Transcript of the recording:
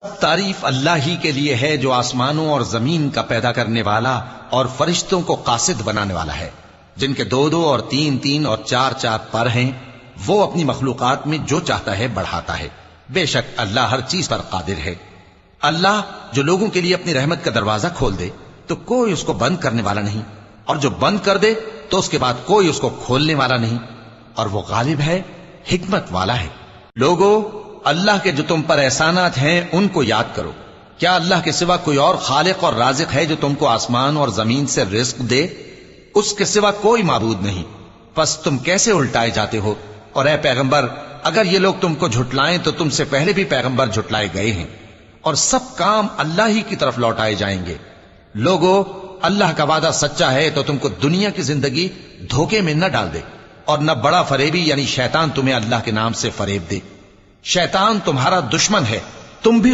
تعریف اللہ ہی کے لیے ہے جو آسمانوں اور زمین کا پیدا کرنے والا اور فرشتوں کو قاصد بنانے والا ہے، جن کے 2 2 اور 3 3 اور 4 4 پر ہیں۔ وہ اپنی مخلوقات میں جو چاہتا ہے بڑھاتا ہے، بے شک اللہ ہر چیز پر قادر ہے۔ اللہ جو لوگوں کے لیے اپنی رحمت کا دروازہ کھول دے تو کوئی اس کو بند کرنے والا نہیں، اور جو بند کر دے تو اس کے بعد کوئی اس کو کھولنے والا نہیں، اور وہ غالب ہے، حکمت والا ہے۔ لوگو، اللہ کے جو تم پر احسانات ہیں ان کو یاد کرو۔ کیا اللہ کے سوا کوئی اور خالق اور رازق ہے جو تم کو آسمان اور زمین سے رزق دے؟ اس کے سوا کوئی معبود نہیں، پس تم کیسے الٹائے جاتے ہو؟ اور اے پیغمبر، اگر یہ لوگ تم کو جھٹلائیں تو تم سے پہلے بھی پیغمبر جھٹلائے گئے ہیں، اور سب کام اللہ ہی کی طرف لوٹائے جائیں گے۔ لوگو، اللہ کا وعدہ سچا ہے تو تم کو دنیا کی زندگی دھوکے میں نہ ڈال دے، اور نہ بڑا فریبی یعنی شیطان تمہیں اللہ کے نام سے فریب دے۔ شیطان تمہارا دشمن ہے، تم بھی